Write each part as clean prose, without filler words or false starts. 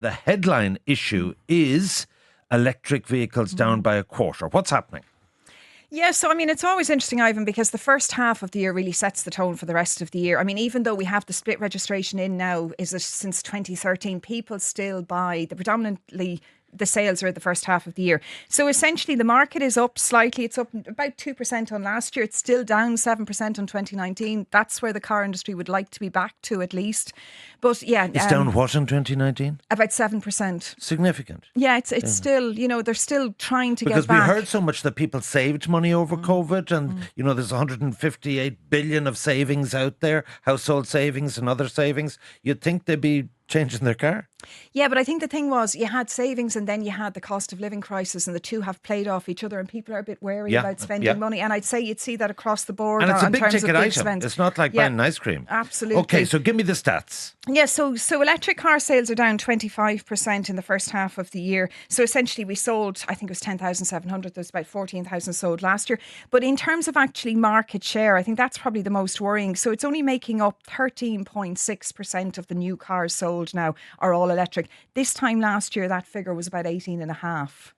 The headline issue is electric vehicles down by a quarter. What's happening? Yeah, so I mean, it's always interesting, Ivan, because the first half of the year really sets the tone for the rest of the year. I mean, even though we have the split registration in now, is it since 2013, people still buy predominantly the sales are at the first half of the year. So essentially the market is up slightly. It's up about 2% on last year. It's still down 7% on 2019. That's where the car industry would like to be back to at least. But yeah. It's down what in 2019? About 7%. Significant. Yeah, it's still, they're still trying to because get back. we heard so much that people saved money over COVID and, there's 158 billion of savings out there, household savings and other savings. You'd think they'd be changing their car. Yeah, but I think the thing was you had savings and then you had the cost of living crisis, and the two have played off each other, and people are a bit wary about spending money. And I'd say you'd see that across the board. And it's a big terms ticket of big item. spends. It's not like buying ice cream. Absolutely. Okay, so give me the stats. Yeah, so electric car sales are down 25% in the first half of the year. So essentially we sold, I think it was 10,700. There was about 14,000 sold last year. But in terms of actually market share, I think that's probably the most worrying. So it's only making up 13.6% of the new cars sold now are all electric. This time last year, that figure was about 18.5%.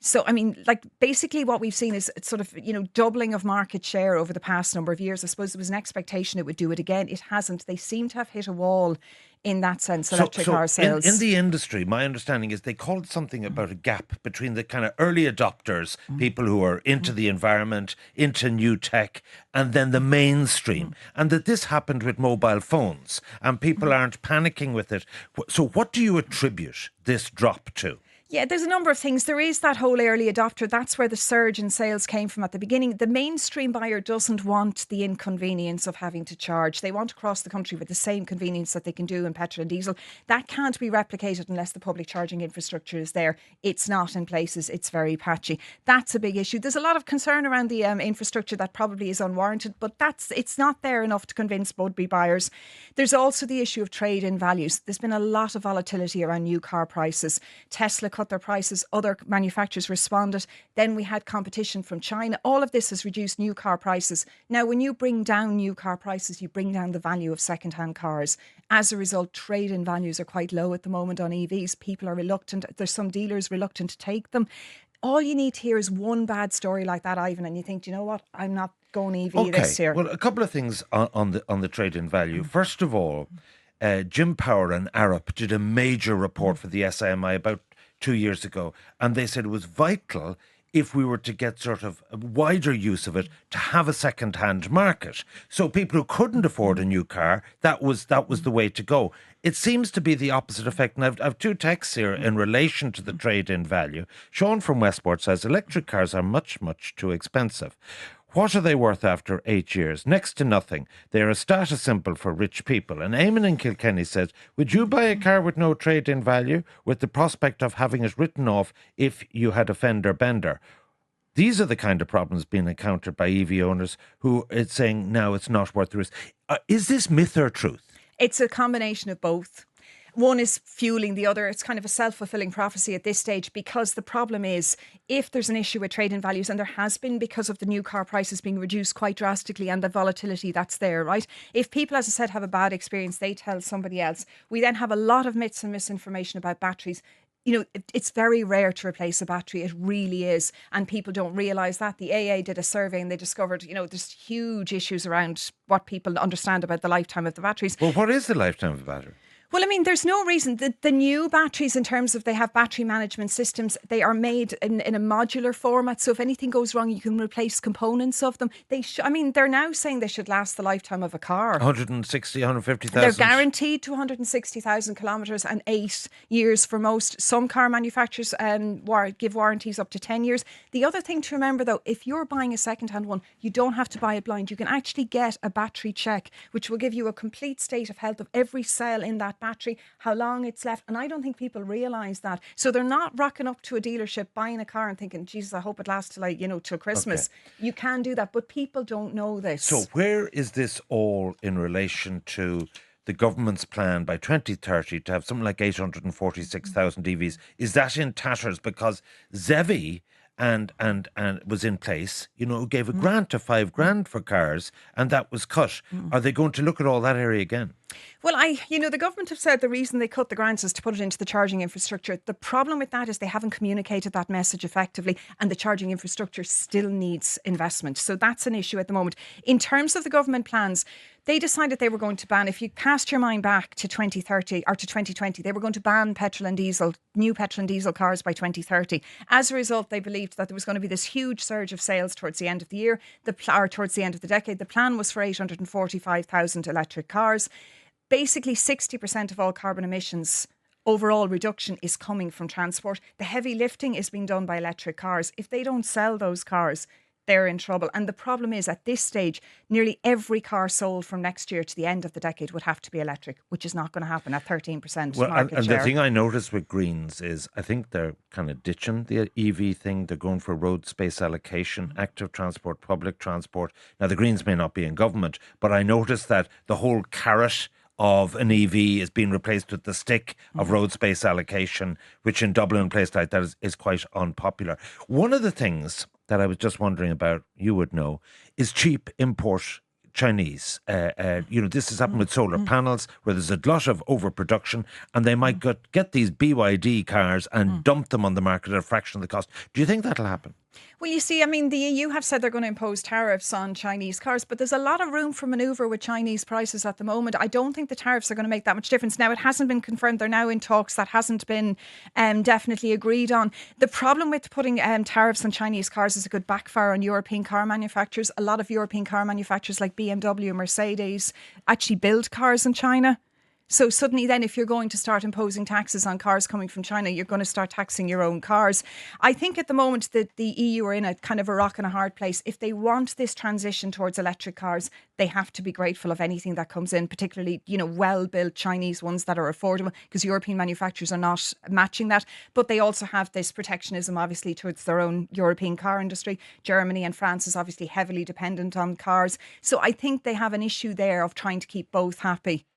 So, I mean, basically what we've seen is sort of, doubling of market share over the past number of years. I suppose there was an expectation it would do it again. It hasn't. They seem to have hit a wall in that sense, electric car sales. In the industry, my understanding is they call it something about a gap between the kind of early adopters, people who are into the environment, into new tech, and then the mainstream. And that this happened with mobile phones and people aren't panicking with it. So what do you attribute this drop to? Yeah, there's a number of things. There is that whole early adopter. That's where the surge in sales came from at the beginning. The mainstream buyer doesn't want the inconvenience of having to charge. They want to cross the country with the same convenience that they can do in petrol and diesel. That can't be replicated unless the public charging infrastructure is there. It's not in places. It's very patchy. That's a big issue. There's a lot of concern around the infrastructure that probably is unwarranted, but it's not there enough to convince would-be buyers. There's also the issue of trade-in values. There's been a lot of volatility around new car prices. Tesla cut their prices, other manufacturers responded. Then we had competition from China. All of this has reduced new car prices. Now, when you bring down new car prices, you bring down the value of second-hand cars. As a result, trade-in values are quite low at the moment on EVs. People are reluctant. There's some dealers reluctant to take them. All you need to hear is one bad story like that, Ivan, and you think, do you know what? I'm not going EV this year. Well, a couple of things on the trade-in value. First of all, Jim Power and Arup did a major report for the SIMI about 2 years ago, and they said it was vital if we were to get sort of a wider use of it to have a second-hand market. So people who couldn't afford a new car, that was the way to go. It seems to be the opposite effect. And I've two texts here in relation to the trade-in value. Sean from Westport says electric cars are much, much too expensive. What are they worth after 8 years? Next to nothing. They're a status symbol for rich people. And Eamon in Kilkenny says, would you buy a car with no trade-in value with the prospect of having it written off if you had a fender bender? These are the kind of problems being encountered by EV owners who are saying now it's not worth the risk. Is this myth or truth? It's a combination of both. One is fueling the other. It's kind of a self-fulfilling prophecy at this stage, because the problem is if there's an issue with trade-in values, and there has been because of the new car prices being reduced quite drastically and the volatility that's there, right? If people, as I said, have a bad experience, they tell somebody else. We then have a lot of myths and misinformation about batteries. It's very rare to replace a battery. It really is. And people don't realise that. The AA did a survey and they discovered, there's huge issues around what people understand about the lifetime of the batteries. Well, what is the lifetime of a battery? Well, I mean, there's no reason. The new batteries, in terms of they have battery management systems, they are made in a modular format. So if anything goes wrong, you can replace components of them. They're now saying they should last the lifetime of a car. 160, 150,000? They're guaranteed to 160,000 kilometres and 8 years for most. Some car manufacturers give warranties up to 10 years. The other thing to remember, though, if you're buying a second-hand one, you don't have to buy it blind. You can actually get a battery check, which will give you a complete state of health of every cell in that battery, how long it's left. And I don't think people realise that. So they're not rocking up to a dealership, buying a car and thinking, Jesus, I hope it lasts till Christmas. Okay. You can do that, but people don't know this. So where is this all in relation to the government's plan by 2030 to have something like 846,000 EVs? Is that in tatters? Because ZEVI and was in place, gave a grant of $5,000 for cars, and that was cut. Are they going to look at all that area again? Well, the government have said the reason they cut the grants is to put it into the charging infrastructure. The problem with that is they haven't communicated that message effectively, and the charging infrastructure still needs investment. So that's an issue at the moment. In terms of the government plans, they decided they were going to ban, if you cast your mind back to 2030 or to 2020, they were going to ban new petrol and diesel cars by 2030. As a result, they believed that there was going to be this huge surge of sales towards the end of the year, or towards the end of the decade. The plan was for 845,000 electric cars. Basically, 60% of all carbon emissions overall reduction is coming from transport. The heavy lifting is being done by electric cars. If they don't sell those cars, they're in trouble. And the problem is, at this stage, nearly every car sold from next year to the end of the decade would have to be electric, which is not going to happen at 13% Well, market and share. the thing I noticed with Greens is I think they're kind of ditching the EV thing. They're going for road space allocation, active transport, public transport. Now, the Greens may not be in government, but I noticed that the whole carrot of an EV is being replaced with the stick of road space allocation, which in Dublin and places like that is quite unpopular. One of the things that I was just wondering about, you would know, is cheap import Chinese. This has happened with solar panels where there's a lot of overproduction, and they might get these BYD cars and dump them on the market at a fraction of the cost. Do you think that'll happen? Well, you see, the EU have said they're going to impose tariffs on Chinese cars, but there's a lot of room for manoeuvre with Chinese prices at the moment. I don't think the tariffs are going to make that much difference. Now, it hasn't been confirmed. They're now in talks. That hasn't been definitely agreed on. The problem with putting tariffs on Chinese cars is it could backfire on European car manufacturers. A lot of European car manufacturers like BMW and Mercedes actually build cars in China. So suddenly then, if you're going to start imposing taxes on cars coming from China, you're going to start taxing your own cars. I think at the moment that the EU are in a kind of a rock and a hard place. If they want this transition towards electric cars, they have to be grateful of anything that comes in, particularly, well-built Chinese ones that are affordable, because European manufacturers are not matching that. But they also have this protectionism, obviously, towards their own European car industry. Germany and France is obviously heavily dependent on cars. So I think they have an issue there of trying to keep both happy.